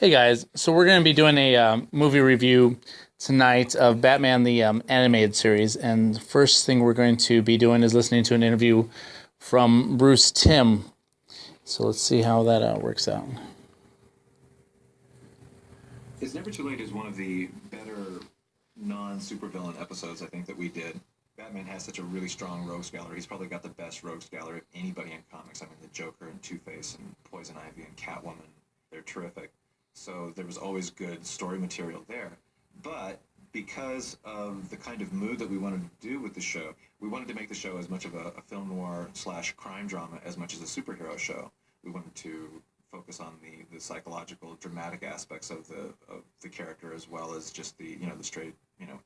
Hey guys, so we're going to be doing a movie review tonight of Batman the Animated series, and the first thing we're going to be doing is listening to an interview from Bruce Timm. So let's see how that works out. It's Never Too Late is one of the better non-supervillain episodes I think that we did. Batman has such a really strong rogues gallery. He's probably got the best rogues gallery of anybody in comics. I mean, the Joker and Two-Face and Poison Ivy and Catwoman, they're terrific. So there was always good story material there. But because of the kind of mood that we wanted to do with the show, we wanted to make the show as much of a film noir slash crime drama as much as a superhero show. We wanted to focus on the psychological, dramatic aspects of the character, as well as just the straight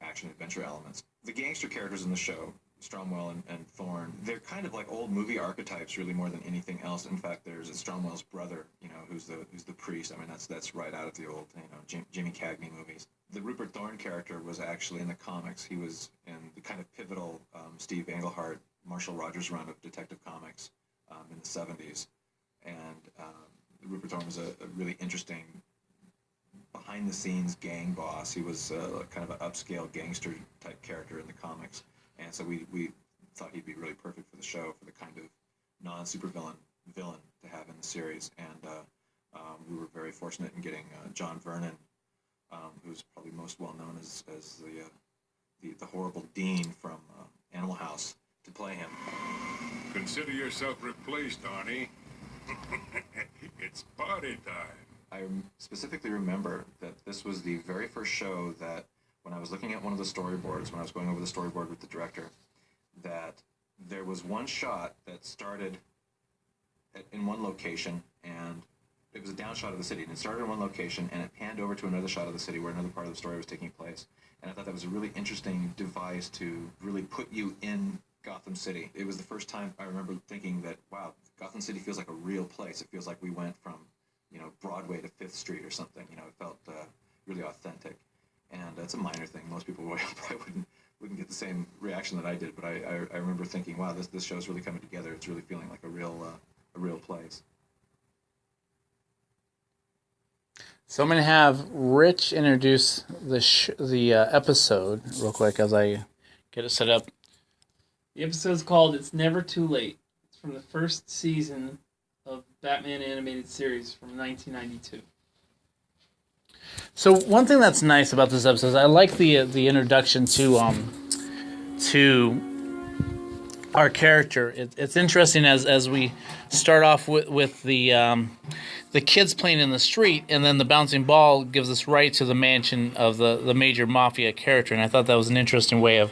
action adventure elements. The gangster characters in the show, Stonewell and Thorne, they're kind of like old movie archetypes, really, more than anything else. In fact, there's Stonewell's brother, who's the priest. I mean, that's right out of the old Jimmy Cagney movies. The Rupert Thorne character was actually in the comics. He was in the kind of pivotal Steve Englehart, Marshall Rogers run of Detective Comics in the 70s. And Rupert Thorne was a really interesting behind-the-scenes gang boss. He was kind of an upscale gangster-type character in the comics. And so we thought he'd be really perfect for the show, for the kind of non-supervillain villain to have in the series. And we were very fortunate in getting John Vernon, who's probably most well-known as the horrible Dean from Animal House, to play him. Consider yourself replaced, Arnie. It's party time. I specifically remember that this was the very first show that, when I was looking at one of the storyboards, when I was going over the storyboard with the director, that there was one shot that started in one location, and it was a down shot of the city, and it started in one location, and it panned over to another shot of the city where another part of the story was taking place. And I thought that was a really interesting device to really put you in Gotham City. It was the first time I remember thinking that, wow, Gotham City feels like a real place. It feels like we went from, Broadway to Fifth Street or something. It felt really authentic. And it's a minor thing. Most people probably wouldn't get the same reaction that I did. But I remember thinking, wow, this show's really coming together. It's really feeling like a real place. So I'm going to have Rich introduce the episode real quick as I get it set up. The episode's called It's Never Too Late. It's from the first season of Batman Animated Series from 1992. So one thing that's nice about this episode is I like the introduction to our character. It's interesting as we start off with the kids playing in the street, and then the bouncing ball gives us right to the mansion of the major mafia character, and I thought that was an interesting way of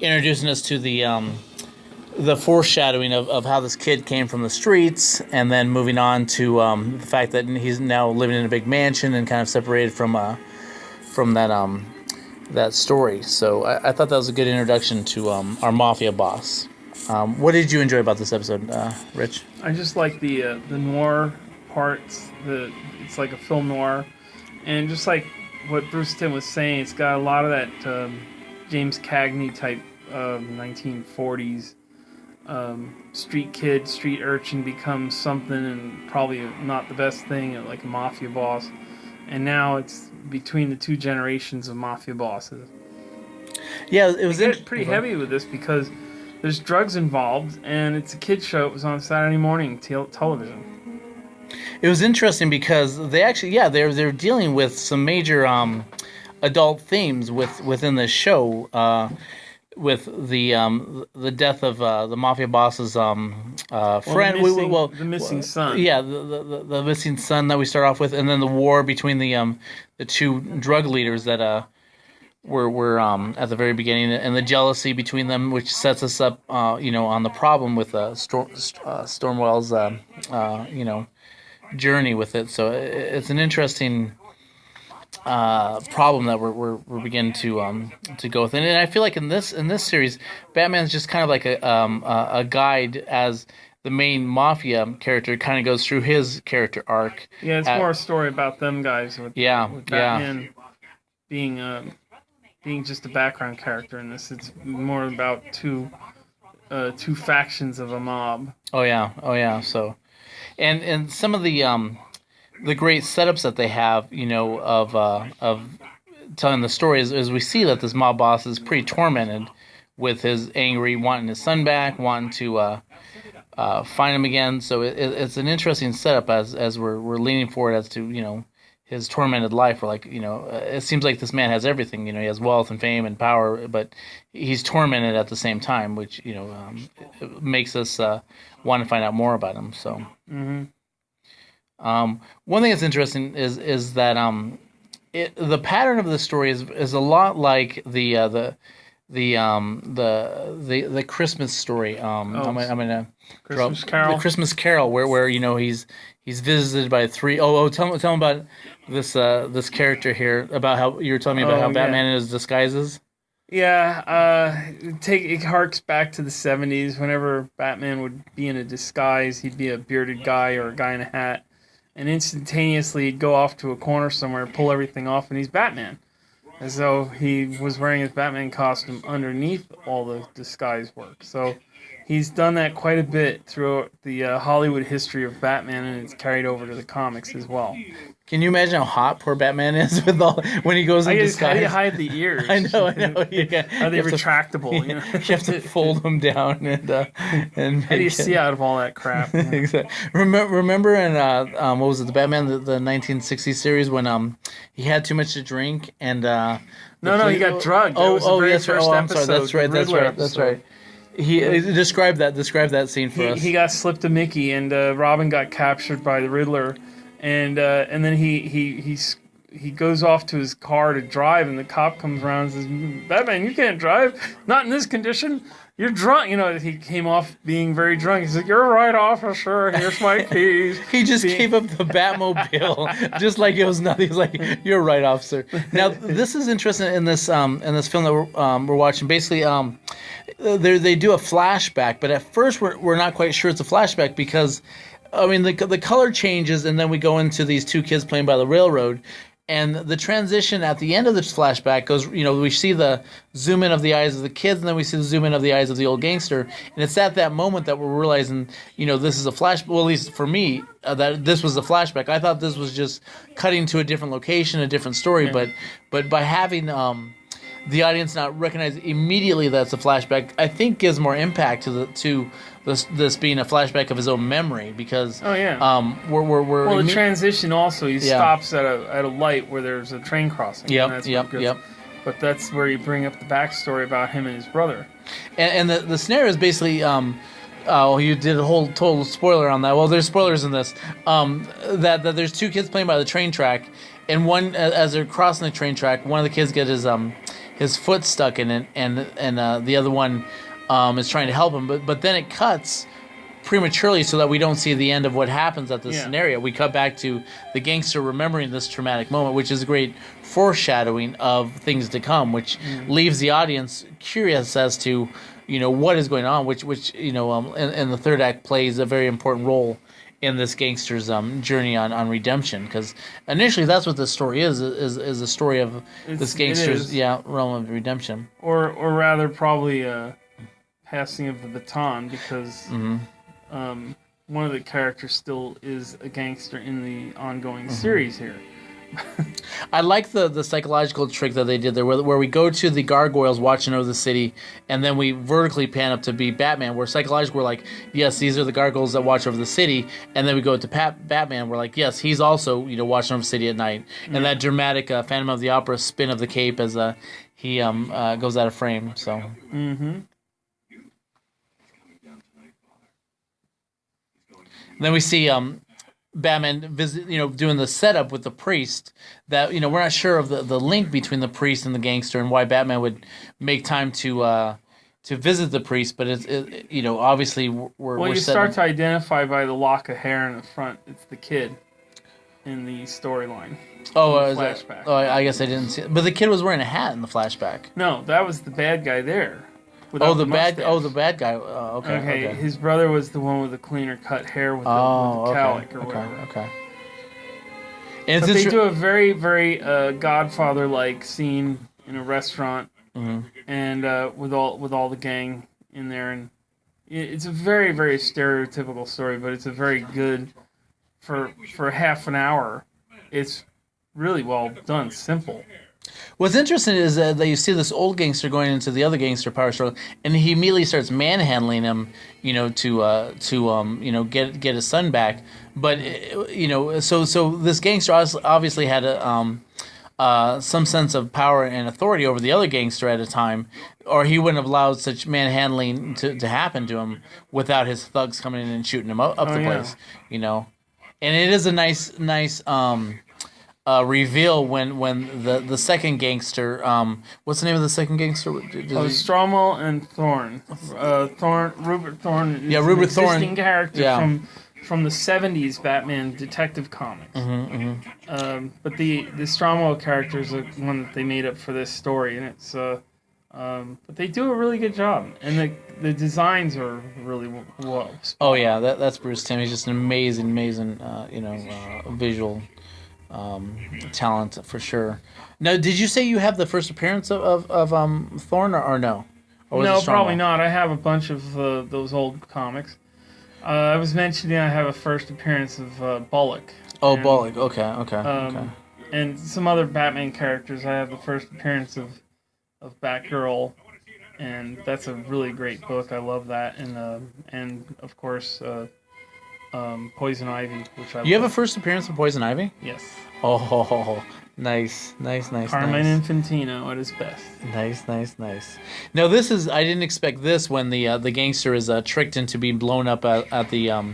introducing us to the foreshadowing of how this kid came from the streets, and then moving on to the fact that he's now living in a big mansion and kind of separated from that story. So I thought that was a good introduction to our mafia boss. What did you enjoy about this episode, Rich? I just like the noir parts. It's like a film noir, and just like what Bruce Timm was saying, it's got a lot of that James Cagney type 1940s street kid, street urchin becomes something, and probably not the best thing, like a mafia boss. And now it's between the two generations of mafia bosses. Yeah, it was pretty heavy with this because there's drugs involved, and it's a kid show. It was on Saturday morning television. It was interesting because they actually, they're dealing with some major adult themes within the show. With the death of the mafia boss's friend, the missing son. Yeah, the missing son that we start off with, and then the war between the two drug leaders that were at the very beginning, and the jealousy between them, which sets us up, on the problem with Stonewell's journey with it. So it's an interesting problem that we're beginning to go with, and I feel like in this series, Batman's just kind of like a guide as the main mafia character kind of goes through his character arc. Yeah, it's more a story about them guys. With Batman being just a background character in this. It's more about two factions of a mob. Oh yeah. So, and some of the the great setups that they have, of telling the story is we see that this mob boss is pretty tormented with his angry, wanting his son back, wanting to find him again. So it's an interesting setup as we're leaning forward as to his tormented life. We're like, it seems like this man has everything. He has wealth and fame and power, but he's tormented at the same time, which it makes us want to find out more about him. So, one thing that's interesting is that the pattern of the story is a lot like the Christmas story. I'm gonna Christmas Carol. The Christmas Carol, where he's visited by three. Tell him about this character here, about how you were telling me about how Batman in his disguises. Yeah, it harks back to the 70s. Whenever Batman would be in a disguise, he'd be a bearded guy or a guy in a hat, and instantaneously he'd go off to a corner somewhere, pull everything off, and he's Batman. As though he was wearing his Batman costume underneath all the disguise work. So he's done that quite a bit throughout the Hollywood history of Batman, and it's carried over to the comics as well. Can you imagine how hot poor Batman is when he goes in disguise? How do you hide the ears? I know. Are they retractable? You have to fold them down and how do you see out of all that crap? Exactly. Remember in what was it, the Batman the 1960 series when he had too much to drink and no, he got drugged. I'm sorry. Episode, That's right. He described that scene for us. He got slipped a Mickey, and Robin got captured by the Riddler, and then he goes off to his car to drive, and the cop comes around and says, "Batman, you can't drive. Not in this condition. You're drunk." He came off being very drunk. He's like, "You're right, officer. Here's my keys." He just gave up the Batmobile, just like it was nothing. He's like, "You're right, officer." Now, this is interesting in this film that we're watching. Basically, they do a flashback, but at first we're not quite sure it's a flashback because, the color changes, and then we go into these two kids playing by the railroad. And the transition at the end of this flashback goes, we see the zoom in of the eyes of the kids, and then we see the zoom in of the eyes of the old gangster. And it's at that moment that we're realizing, this is a flash. Well, at least for me, that this was a flashback. I thought this was just cutting to a different location, a different story. Yeah. But by having the audience not recognize immediately that's a flashback, I think gives more impact to this being a flashback of his own memory because we're the transition also he stops at a light where there's a train crossing. Yep. But that's where you bring up the backstory about him and his brother. And the scenario is basically you did a whole total spoiler on that. Well, there's spoilers in this. That there's two kids playing by the train track, and one as they're crossing the train track, one of the kids gets his foot stuck in it, and the other one is trying to help him, but then it cuts prematurely so that we don't see the end of what happens at this scenario. We cut back to the gangster remembering this traumatic moment, which is a great foreshadowing of things to come, which leaves the audience curious as to what is going on, which in the third act plays a very important role in this gangster's journey on redemption, because initially that's what the story is a story of this gangster's realm of redemption, or rather probably passing of the baton, because one of the characters still is a gangster in the ongoing series here. I like the psychological trick that they did there, where we go to the gargoyles watching over the city, and then we vertically pan up to be Batman, where psychologically we're like, yes, these are the gargoyles that watch over the city, and then we go to Batman, we're like, yes, he's also watching over the city at night, and that dramatic Phantom of the Opera spin of the cape as he goes out of frame. So. Then we see Batman doing the setup with the priest. That we're not sure of the link between the priest and the gangster, and why Batman would make time to visit the priest. But it's obviously we're start to identify by the lock of hair in the front. It's the kid in the storyline. Flashback. I guess I didn't see it. But the kid was wearing a hat in the flashback. No, that was the bad guy there. The bad guy. Okay. His brother was the one with the cleaner cut hair with the cowlick or whatever. Okay. But they do a very, very Godfather-like scene in a restaurant, and with all the gang in there, and it's a very, very stereotypical story, but it's a very good for half an hour. It's really well done, simple. What's interesting is that you see this old gangster going into the other gangster power struggle, and he immediately starts manhandling him, to get his son back. But so this gangster obviously had some sense of power and authority over the other gangster at a time, or he wouldn't have allowed such manhandling to happen to him without his thugs coming in and shooting him up the place. And it is a nice reveal when the second gangster, what's the name of the second gangster? Stonewell and Thorne. Rupert Thorne is Rupert an existing Thorne character from the 70s Batman Detective Comics. But the Stonewell character is the one that they made up for this story, and it's but they do a really good job, and the designs are really well. Oh yeah, that's Bruce Timm. He's just an amazing visual talent for sure. Now, did you say you have the first appearance of Thorne or no? Or was No, it probably not. I have a bunch of those old comics. I was mentioning I have a first appearance of Bullock. Oh, Bullock. Okay. And some other Batman characters. I have the first appearance of Batgirl, and that's a really great book. I love that. And of course, Poison Ivy, which I love. You have a first appearance of Poison Ivy? Yes. Oh, nice. Carmine Infantino at his best. Nice. Now this is, I didn't expect this when the gangster is tricked into being blown up at the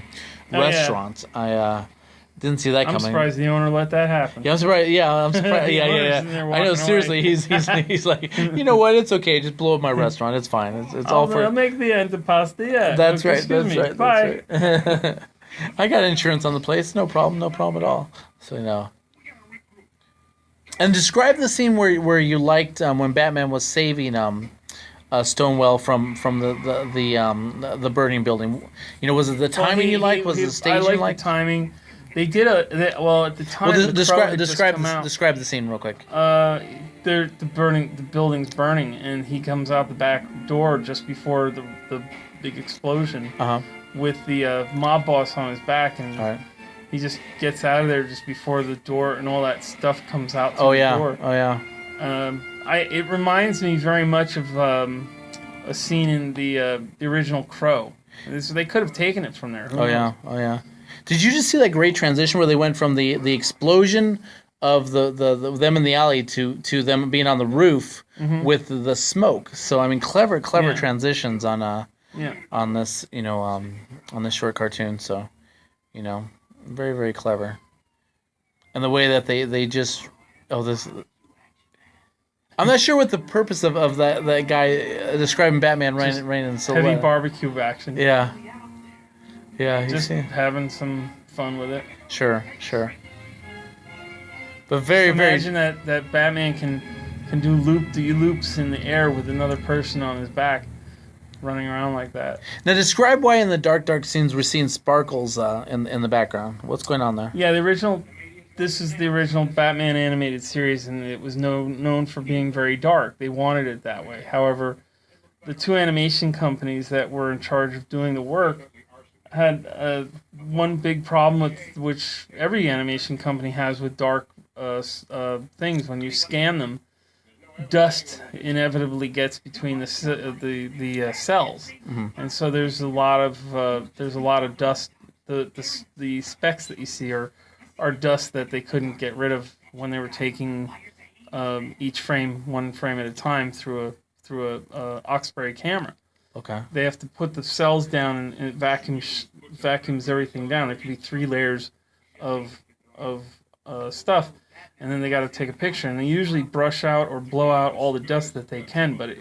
restaurant. I didn't see that coming. I'm surprised the owner let that happen. Yeah, I'm surprised. Yeah. I know. Seriously, he's like, you know what? It's okay. Just blow up my restaurant. It's fine. It's all for. I'll make the antipasta. Yeah. That's right. Excuse me. Bye. That's right. I got insurance on the place. No problem at all. So And describe the scene where you liked when Batman was saving Stonewell from the burning building. Was it the timing you liked? Was it the staging you liked? I liked the timing. They did at the time. Well, describe the scene real quick. The building's burning, and he comes out the back door just before the big explosion. With the mob boss on his back, and he just gets out of there just before the door and all that stuff comes out through the door. Oh yeah. It reminds me very much of a scene in the original Crow. They could have taken it from there. Oh yeah. Did you just see that great transition where they went from the explosion of the them in the alley to them being on the roof with the smoke? So I mean, clever transitions on on this on this short cartoon. So very, very clever. And the way that they just I'm not sure what the purpose of that guy describing Batman running in silhouette. Heavy barbecue action. Yeah. Just having some fun with it. Sure. But very, imagine that Batman can do loop-de-loops in the air with another person on his back, running around like that. Now describe why in the dark scenes we're seeing sparkles in the background. What's going on there? Yeah, this is the original Batman animated series, and it was known for being very dark. They wanted it that way. However, the two animation companies that were in charge of doing the work had one big problem with which every animation company has with dark things. When you scan them, dust inevitably gets between the cells, and so there's a lot of dust. The specks that you see are dust that they couldn't get rid of when they were taking each frame, one frame at a time, through a Oxbury camera. Okay. They have to put the cells down and it vacuums everything down. There could be 3 layers of stuff, and then they got to take a picture. And they usually brush out or blow out all the dust that they can, but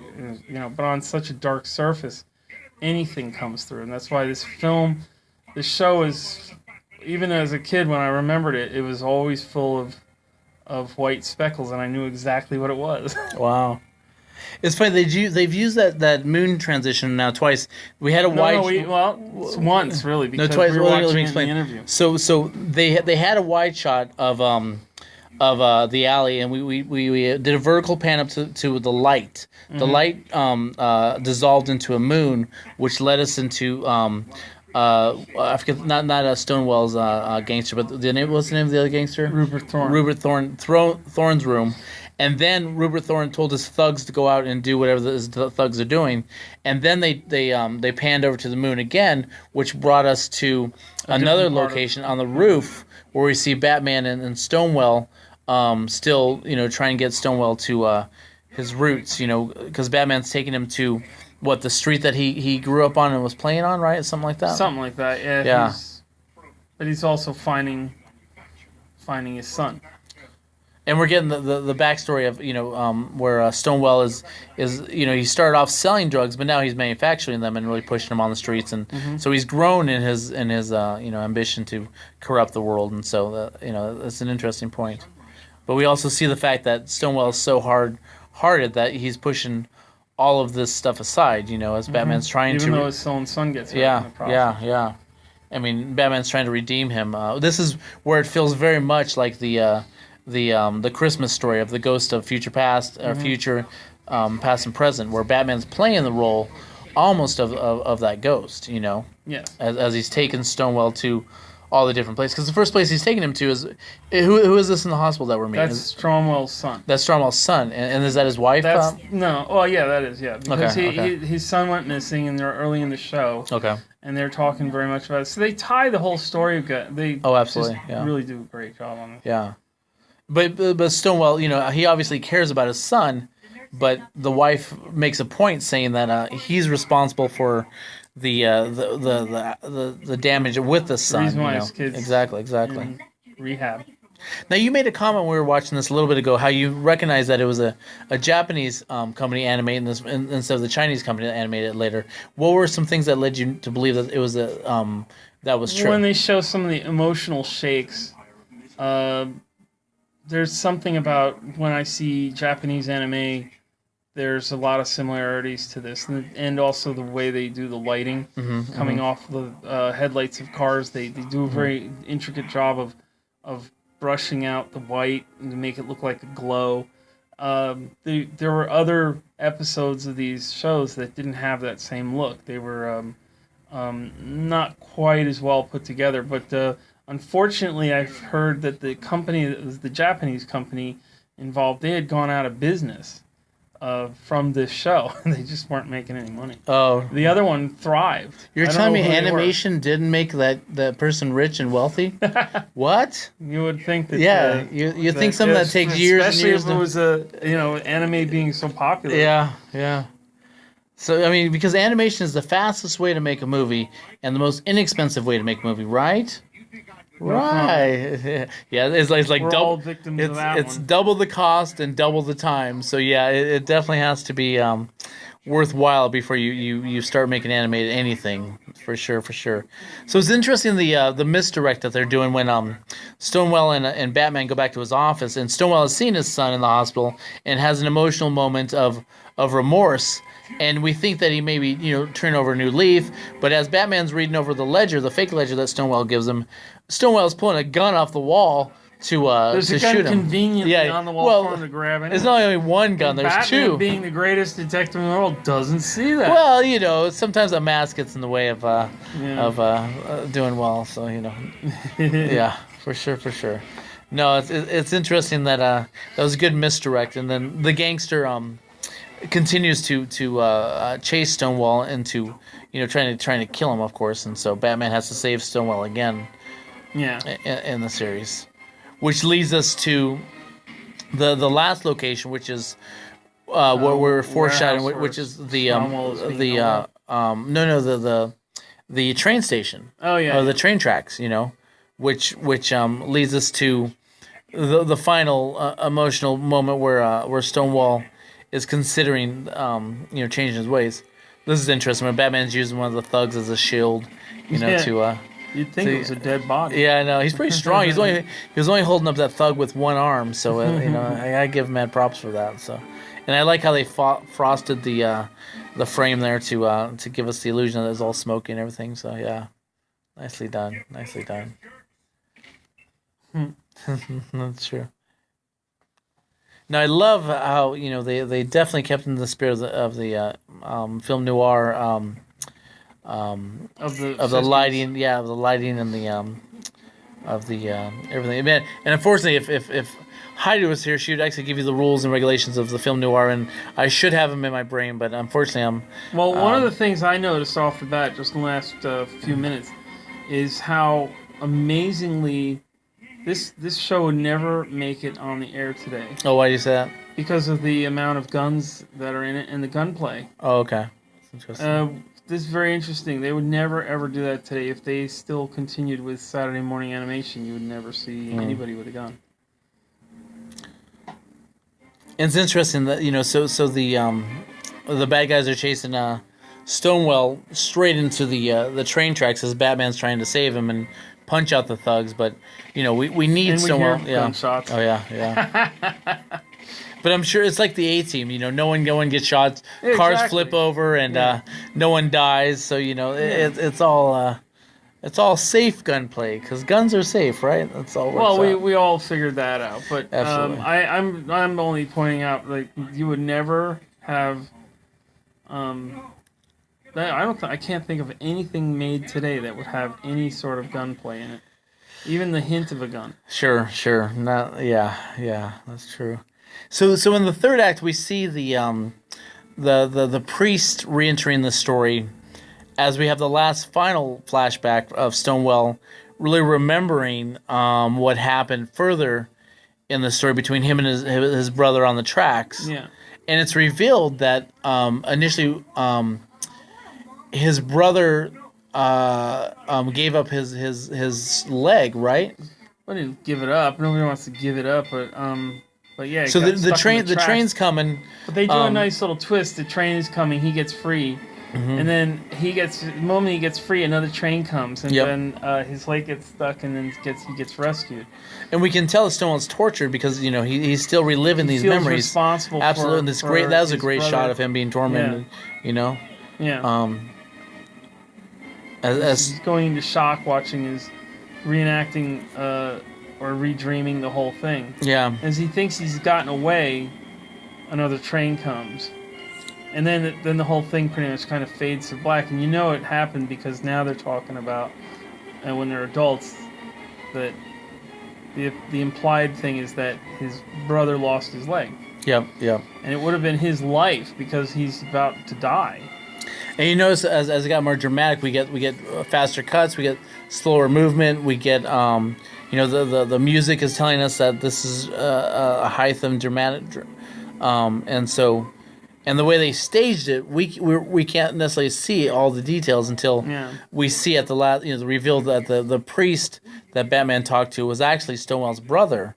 but on such a dark surface, anything comes through, and that's why this show is, even as a kid when I remembered it, it was always full of white speckles, and I knew exactly what it was. Wow. It's funny, they've used that moon transition now twice. We had a it's once really, because twice. we were watching let me it explain. in the interview. So they had a wide shot of the alley, and we did a vertical pan up to the light. The light dissolved into a moon, which led us into I forget, not Stonewall's gangster, but what's the name of the other gangster? Rupert Thorne. Rupert Thorne's room, and then Rupert Thorne told his thugs to go out and do whatever his thugs are doing, and then they panned over to the moon again, which brought us to another location on the roof where we see Batman and Stonewell, still trying to get Stonewell to his roots, because Batman's taking him to the street that he grew up on and was playing on, right? Something like that. Something like that. Yeah. Yeah. But he's also finding his son. And we're getting the backstory of where Stonewell is he started off selling drugs, but now he's manufacturing them and really pushing them on the streets, and so he's grown in his ambition to corrupt the world, and so that's an interesting point. But we also see the fact that Stonewell is so hard-hearted that he's pushing all of this stuff aside, as Batman's trying even though his own son gets hurt in the process. Yeah. I mean, Batman's trying to redeem him. This is where it feels very much like the Christmas story of the ghost of future past, or future past and present, where Batman's playing the role almost of that ghost, Yeah. as he's taken Stonewell to all the different places. Because the first place he's taking him to is who is this in the hospital that we're meeting? That's Stonewell's son. That's Stonewell's son, and is that his wife? No. Oh yeah, that is, yeah. Because Okay. his son went missing, and they're early in the show. Okay. And they're talking very much about it. So they tie the whole story. They absolutely, just yeah. really do a great job on it. Yeah. But Stonewell, he obviously cares about his son, but the wife makes a point saying that he's responsible for the damage with the son. The reason why his kids exactly. in rehab. Now you made a comment when we were watching this a little bit ago how you recognized that it was a Japanese company animating this instead of the Chinese company that animated it later. What were some things that led you to believe that it was that was true? When they show some of the emotional shakes, there's something about when I see Japanese anime, there's a lot of similarities to this, and also the way they do the lighting coming off the headlights of cars. They do a very intricate job of brushing out the white and to make it look like a glow. There were other episodes of these shows that didn't have that same look. They were not quite as well put together, but unfortunately I've heard that the company that was the Japanese company involved, they had gone out of business from this show. They just weren't making any money. Oh. The other one thrived. You're telling me animation didn't make that person rich and wealthy? What? You would think that. Yeah, you think something that takes years and years. Especially if it was anime being so popular. Yeah. So I mean, because animation is the fastest way to make a movie and the most inexpensive way to make a movie, right? Right. Yeah, it's like We're double. all victims of that It's one. double the cost and double the time. So yeah, it definitely has to be worthwhile before you start making animated anything, for sure. So it's interesting the misdirect that they're doing when Stonewell and Batman go back to his office, and Stonewell has seen his son in the hospital and has an emotional moment of remorse. And we think that he maybe, turn over a new leaf. But as Batman's reading over the ledger, the fake ledger that Stonewell gives him, Stonewell's pulling a gun off the wall to There's a gun shoot him. conveniently on the wall for him to grab it. It's not only one gun, there's Batman, two. being the greatest detective in the world, doesn't see that. Well, sometimes a mask gets in the way of doing well. So, yeah, for sure. No, it's interesting that that was a good misdirect. And then the gangster continues to chase Stonewall into trying to kill him, of course, and so Batman has to save Stonewell again. Yeah. In the series, which leads us to the last location, which is where we're foreshadowing, which is the the train station. Oh yeah. Or the train tracks, which leads us to the final emotional moment where Stonewall is considering, changing his ways. This is interesting. When Batman's using one of the thugs as a shield, to. You'd think it was a dead body. Yeah, I know. He's pretty strong. He was only holding up that thug with one arm, so I give him mad props for that. So, and I like how they frosted the frame there to give us the illusion that it's all smoky and everything. So yeah, nicely done. That's true. Now I love how they definitely kept in the spirit of the film noir of the of the lighting, of the lighting and the everything. And unfortunately, if Hydra was here, she would actually give you the rules and regulations of the film noir, and I should have them in my brain, but unfortunately, Well, one of the things I noticed off the bat, just in the last few minutes, is how amazingly this show would never make it on the air today Oh, why do you say that? because of the amount of guns that are in it and the gunplay. Oh, okay. That's interesting. This is very interesting. They would never ever do that today. If they still continued with Saturday morning animation, you would never see anybody with a gun. It's interesting that so the bad guys are chasing Stonewell straight into the train tracks as Batman's trying to save him and punch out the thugs, but we need And we Stonewell. hear gunshots. Oh yeah. But I'm sure it's like the A-Team. No one gets shot, Yeah, cars exactly. flip over, and no one dies. So it's all safe gunplay because guns are safe, right? That's all. Well, we all figured that out, but Absolutely. I'm only pointing out like you would never have. I can't think of anything made today that would have any sort of gunplay in it, even the hint of a gun. Sure. Not, yeah, that's true. So in the third act, we see the priest re-entering the story, as we have the last final flashback of Stonewell really remembering what happened further in the story between him and his brother on the tracks. Yeah. And it's revealed that initially his brother gave up his leg, right? I didn't give it up. Nobody wants to give it up, but yeah. it So got the stuck in the tracks. train's coming. But they do a nice little twist. The train is coming. He gets free, and then the moment he gets free, another train comes, and Yep. then his leg gets stuck, and then he gets rescued. And we can tell that Stonewall's tortured because he's still reliving He these feels memories. responsible. Absolutely, and that was a his great brother. shot of him being tormented. Yeah. As He's going into shock watching his reenacting or redreaming the whole thing. yeah, As he thinks he's gotten away, another train comes. And then the whole thing pretty much kind of fades to black. And it happened because now they're talking about, and when they're adults, that the implied thing is that his brother lost his leg. yep. And it would have been his life because he's about to die. And you notice as it got more dramatic, we get faster cuts, we get slower movement, we get the music is telling us that this is a heightened dramatic, and the way they staged it, we can't necessarily see all the details until we see at the last, the reveal that the priest that Batman talked to was actually Stonewall's brother,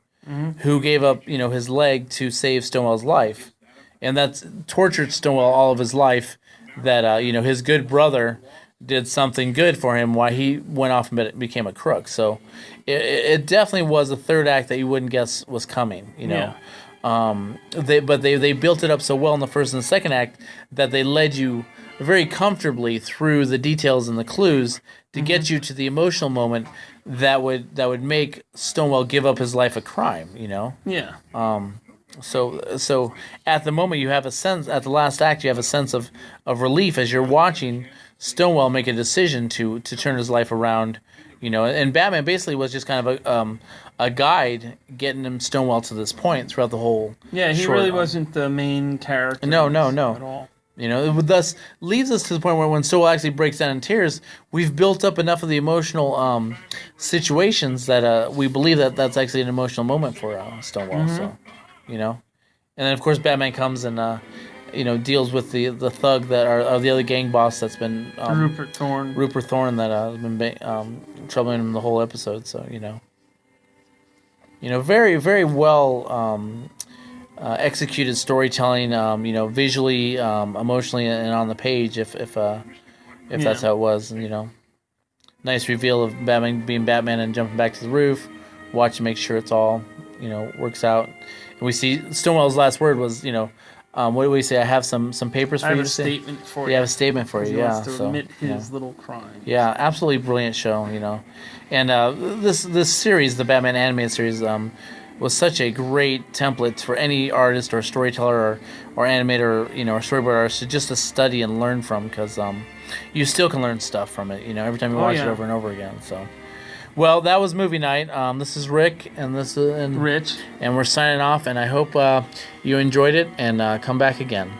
who gave up his leg to save Stonewall's life, and that's tortured Stonewall all of his life. That his good brother did something good for him while he went off and became a crook. So it definitely was a third act that you wouldn't guess was coming. They built it up so well in the first and the second act that they led you very comfortably through the details and the clues to get you to the emotional moment that would make Stonewell give up his life a crime. Yeah. So at the moment you have a sense, at the last act you have a sense of relief as you're watching Stonewell make a decision to turn his life around, and Batman basically was just kind of a guide getting him Stonewell to this point throughout the whole. Yeah, he short really run. wasn't the main character. No. At all. It thus leads us to the point where when Stonewell actually breaks down in tears, we've built up enough of the emotional situations that we believe that that's actually an emotional moment for Stonewall. So. And then of course Batman comes and deals with the thug that are the other gang boss that's been Rupert Thorne. Rupert Thorne that has been troubling him the whole episode. So very very well executed storytelling. Visually, emotionally, and on the page. If that's how it was, and nice reveal of Batman being Batman and jumping back to the roof, watch and make sure it's all works out. We see Stonewall's last word was, what do we say? I have some papers for you to say. I have a statement for you. Yeah, I have a statement for you. He Yeah, wants to admit his little crime. Yeah, absolutely brilliant show. And this series, the Batman animated series, was such a great template for any artist or storyteller or animator or storyboard artist just to study and learn from because you still can learn stuff from it. You know, every time you watch it yeah. over and over again. So, well, that was movie night. This is Rick, and this is Rich. and we're signing off. And I hope you enjoyed it, and come back again.